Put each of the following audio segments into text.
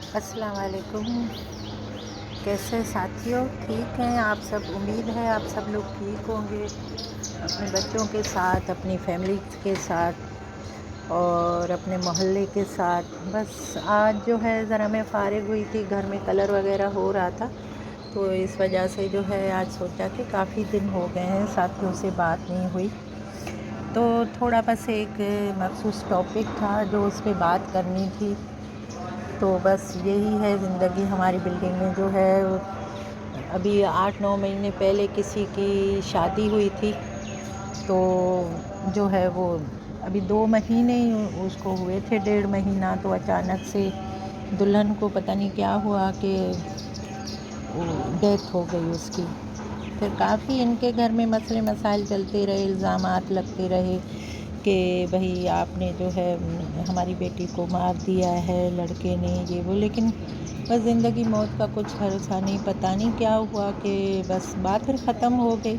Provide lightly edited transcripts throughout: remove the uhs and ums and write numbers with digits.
السلام علیکم، کیسے ساتھیوں؟ ٹھیک ہیں آپ سب؟ امید ہے آپ سب لوگ ٹھیک ہوں گے، اپنے بچوں کے ساتھ، اپنی فیملی کے ساتھ اور اپنے محلے کے ساتھ۔ بس آج جو ہے ذرا میں فارغ ہوئی تھی، گھر میں کلر وغیرہ ہو رہا تھا، تو اس وجہ سے جو ہے آج سوچا کہ کافی دن ہو گئے ہیں ساتھیوں سے بات نہیں ہوئی، تو تھوڑا بس ایک مخصوص ٹاپک تھا جو اس پہ بات کرنی تھی۔ تو بس یہی ہے زندگی ہماری بلڈنگ میں جو ہے۔ ابھی 8-9 مہینے پہلے کسی کی شادی ہوئی تھی، تو جو ہے وہ ابھی 2 مہینے ہی اس کو ہوئے تھے، 1.5 مہینہ، تو اچانک سے دلہن کو پتہ نہیں کیا ہوا کہ ڈیتھ ہو گئی اس کی۔ پھر کافی ان کے گھر میں مسئلے مسائل چلتے رہے، الزامات لگتے رہے کہ بھئی آپ نے جو ہے ہماری بیٹی کو مار دیا ہے لڑکے نے، یہ وہ، لیکن بس زندگی موت کا کچھ بھروسہ نہیں، پتہ نہیں کیا ہوا کہ بس بات پھر ختم ہو گئی۔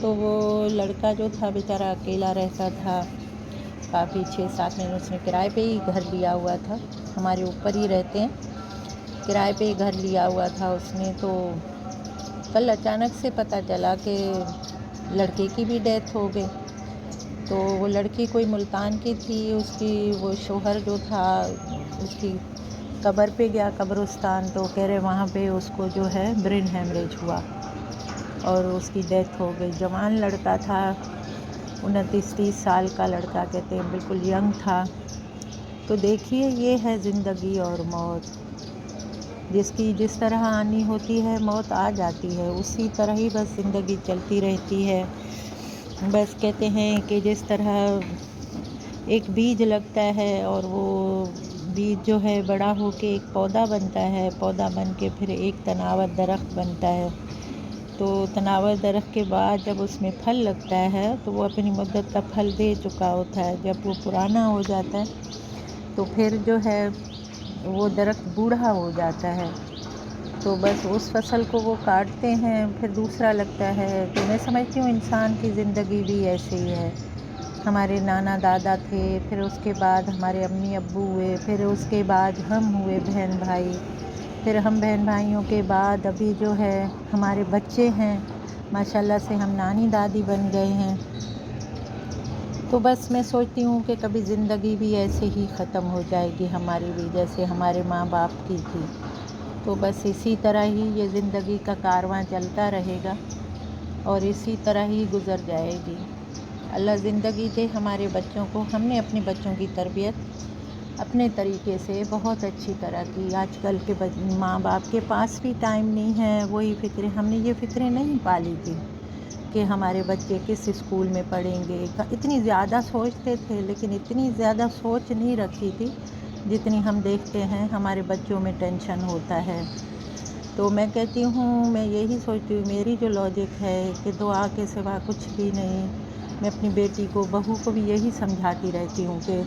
تو وہ لڑکا جو تھا بیچارہ اکیلا رہتا تھا، کافی 6-7 مہینے اس نے کرائے پہ ہی گھر لیا ہوا تھا، ہمارے اوپر ہی رہتے ہیں، کرائے پہ ہی گھر لیا ہوا تھا اس نے۔ تو کل اچانک سے پتہ چلا کہ لڑکے کی بھی ڈیتھ ہو گئی۔ تو وہ لڑکی کوئی ملتان کی تھی، اس کی وہ شوہر جو تھا اس کی قبر پہ گیا، قبرستان، تو کہہ رہے وہاں پہ اس کو جو ہے برین ہیمریج ہوا اور اس کی ڈیتھ ہو گئی۔ جوان لڑکا تھا، 29-30 سال کا لڑکا کہتے ہیں، بالکل ینگ تھا۔ تو دیکھیے یہ ہے زندگی اور موت، جس کی جس طرح آنی ہوتی ہے موت آ جاتی ہے، اسی طرح ہی بس زندگی چلتی رہتی ہے۔ بس کہتے ہیں کہ جس طرح ایک بیج لگتا ہے اور وہ بیج جو ہے بڑا ہو کے ایک پودا بنتا ہے، پودا بن کے پھر ایک تناور درخت بنتا ہے، تو تناور درخت کے بعد جب اس میں پھل لگتا ہے تو وہ اپنی مدت کا پھل دے چکا ہوتا ہے۔ جب وہ پرانا ہو جاتا ہے تو پھر جو ہے وہ درخت بوڑھا ہو جاتا ہے، تو بس اس فصل کو وہ کاٹتے ہیں، پھر دوسرا لگتا ہے۔ تو میں سمجھتی ہوں انسان کی زندگی بھی ایسے ہی ہے۔ ہمارے نانا دادا تھے، پھر اس کے بعد ہمارے امی ابو ہوئے، پھر اس کے بعد ہم ہوئے بہن بھائی، پھر ہم بہن بھائیوں کے بعد ابھی جو ہے ہمارے بچے ہیں، ماشاءاللہ سے ہم نانی دادی بن گئے ہیں۔ تو بس میں سوچتی ہوں کہ کبھی زندگی بھی ایسے ہی ختم ہو جائے گی ہماری بھی، جیسے ہمارے ماں باپ کی تھی۔ تو بس اسی طرح ہی یہ زندگی کا کارواں چلتا رہے گا اور اسی طرح ہی گزر جائے گی۔ اللہ زندگی دے ہمارے بچوں کو۔ ہم نے اپنے بچوں کی تربیت اپنے طریقے سے بہت اچھی طرح کی۔ آج کل کے ماں باپ کے پاس بھی ٹائم نہیں ہے، وہی فکریں، ہم نے یہ فکریں نہیں پالی تھی کہ ہمارے بچے کس اسکول میں پڑھیں گے۔ اتنی زیادہ سوچتے تھے لیکن اتنی زیادہ سوچ نہیں رکھی تھی جتنی ہم دیکھتے ہیں ہمارے بچوں میں ٹینشن ہوتا ہے۔ تو میں کہتی ہوں، میں یہی سوچتی ہوں، میری جو لاجک ہے کہ دعا کے سوا کچھ بھی نہیں۔ میں اپنی بیٹی کو، بہو کو بھی یہی سمجھاتی رہتی ہوں کہ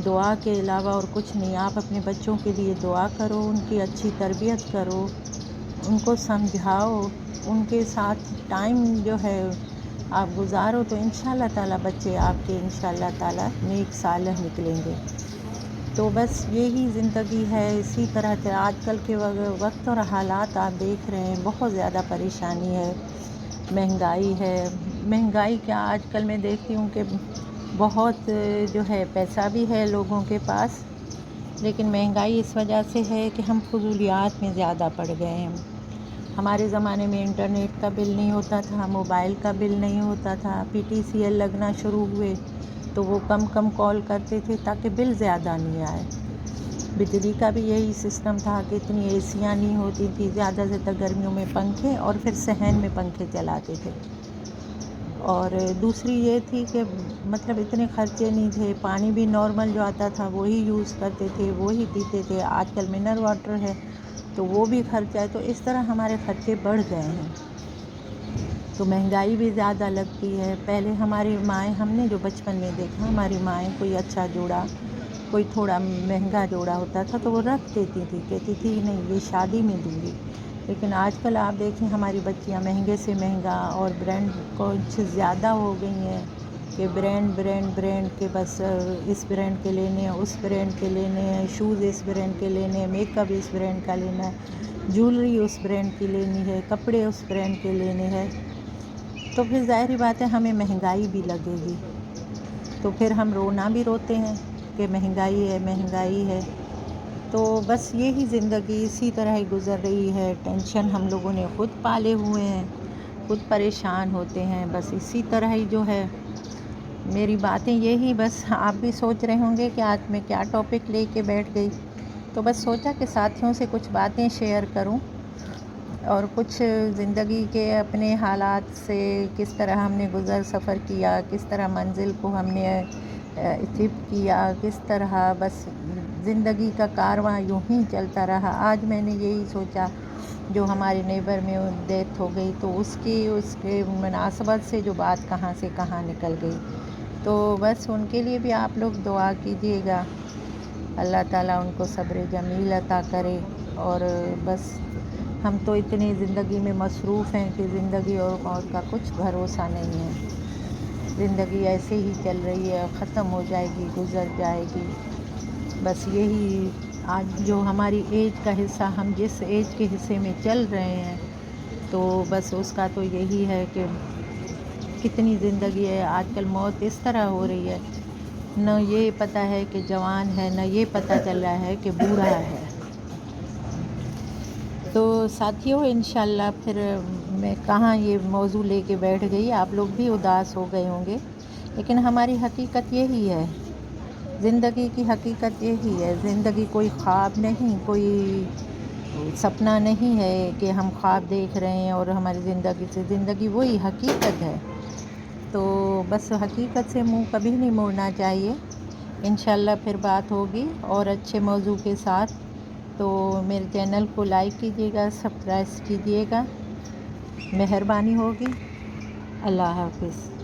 دعا کے علاوہ اور کچھ نہیں، آپ اپنے بچوں کے لیے دعا کرو، ان کی اچھی تربیت کرو، ان کو سمجھاؤ، ان کے ساتھ ٹائم جو ہے آپ گزارو، تو انشاءاللہ تعالیٰ بچے آپ کے انشاءاللہ تعالیٰ نیک صالح نکلیں گے۔ تو بس یہی زندگی ہے، اسی طرح آج کل کے وقت اور حالات آپ دیکھ رہے ہیں، بہت زیادہ پریشانی ہے، مہنگائی ہے۔ مہنگائی کیا، آج کل میں دیکھتی ہوں کہ بہت جو ہے پیسہ بھی ہے لوگوں کے پاس، لیکن مہنگائی اس وجہ سے ہے کہ ہم فضولیات میں زیادہ پڑ گئے ہیں۔ ہمارے زمانے میں انٹرنیٹ کا بل نہیں ہوتا تھا، موبائل کا بل نہیں ہوتا تھا، PTCL لگنا شروع ہوئے تو وہ کم کم کال کرتے تھے تاکہ بل زیادہ نہیں آئے۔ بجلی کا بھی یہی سسٹم تھا کہ اتنی AC نہیں ہوتی تھی، زیادہ سے زیادہ گرمیوں میں پنکھے، اور پھر صحن میں پنکھے چلاتے تھے۔ اور دوسری یہ تھی کہ مطلب اتنے خرچے نہیں تھے، پانی بھی نارمل جو آتا تھا وہی یوز کرتے تھے، وہی پیتے تھے۔ آج کل منرل واٹر ہے تو وہ بھی خرچہ ہے، تو اس طرح ہمارے خرچے بڑھ گئے ہیں، تو مہنگائی بھی زیادہ لگتی ہے۔ پہلے ہماری مائیں، ہم نے جو بچپن میں دیکھا، ہماری مائیں کوئی اچھا جوڑا، کوئی تھوڑا مہنگا جوڑا ہوتا تھا تو وہ رکھ دیتی تھی، کہتی تھی نہیں یہ شادی میں دوں گی۔ لیکن آج کل آپ دیکھیں ہماری بچیاں مہنگے سے مہنگا اور برانڈ کچھ زیادہ ہو گئی ہیں، کہ برینڈ کے بس اس برینڈ کے لینے ہیں، اس برینڈ کے لینے ہیں، شوز اس برینڈ کے لینے ہیں، میک اپ اس برینڈ کا لینا ہے، جولری اس برینڈ کی لینی ہے، کپڑے اس برینڈ کے لینے ہیں، تو پھر ظاہری بات ہے ہمیں مہنگائی بھی لگے گی، تو پھر ہم رونا بھی روتے ہیں کہ مہنگائی ہے. تو بس یہی زندگی اسی طرح ہی گزر رہی ہے. ٹینشن ہم لوگوں نے خود پالے ہوئے ہیں، خود پریشان ہوتے ہیں، بس اسی طرح ہی جو ہے میری باتیں یہی. بس آپ بھی سوچ رہے ہوں گے کہ آج میں کیا ٹاپک لے کے بیٹھ گئی، تو بس سوچا کہ ساتھیوں سے کچھ باتیں شیئر کروں اور کچھ زندگی کے اپنے حالات سے کس طرح ہم نے گزر سفر کیا، کس طرح منزل کو ہم نے اچیو کیا، کس طرح بس زندگی کا کارواں یوں ہی چلتا رہا. آج میں نے یہی سوچا جو ہمارے نیبر میں ڈیتھ ہو گئی تو اس کے مناسبت سے جو بات کہاں سے کہاں نکل گئی، تو بس ان کے لیے بھی آپ لوگ دعا کیجیے گا، اللہ تعالیٰ ان کو صبر جمیل عطا کرے. اور بس ہم تو اتنی زندگی میں مصروف ہیں کہ زندگی اور موت کا کچھ بھروسہ نہیں ہے. زندگی ایسے ہی چل رہی ہے، ختم ہو جائے گی، گزر جائے گی. بس یہی آج جو ہماری ایج کا حصہ، ہم جس ایج کے حصے میں چل رہے ہیں، تو بس اس کا تو یہی ہے کہ کتنی زندگی ہے. آج کل موت اس طرح ہو رہی ہے، نہ یہ پتہ ہے کہ جوان ہے، نہ یہ پتہ چل رہا ہے کہ بوڑھا ہے. تو ساتھیوں انشاءاللہ پھر میں کہاں یہ موضوع لے کے بیٹھ گئی، آپ لوگ بھی اداس ہو گئے ہوں گے، لیکن ہماری حقیقت یہی ہے، زندگی کی حقیقت یہی ہے. زندگی کوئی خواب نہیں، کوئی سپنا نہیں ہے کہ ہم خواب دیکھ رہے ہیں اور ہماری زندگی وہی حقیقت ہے. تو بس حقیقت سے منہ کبھی نہیں موڑنا چاہیے. انشاءاللہ پھر بات ہوگی اور اچھے موضوع کے ساتھ. تو میرے چینل کو لائک کیجیے گا، سبسکرائب کیجیے گا، مہربانی ہوگی. اللہ حافظ.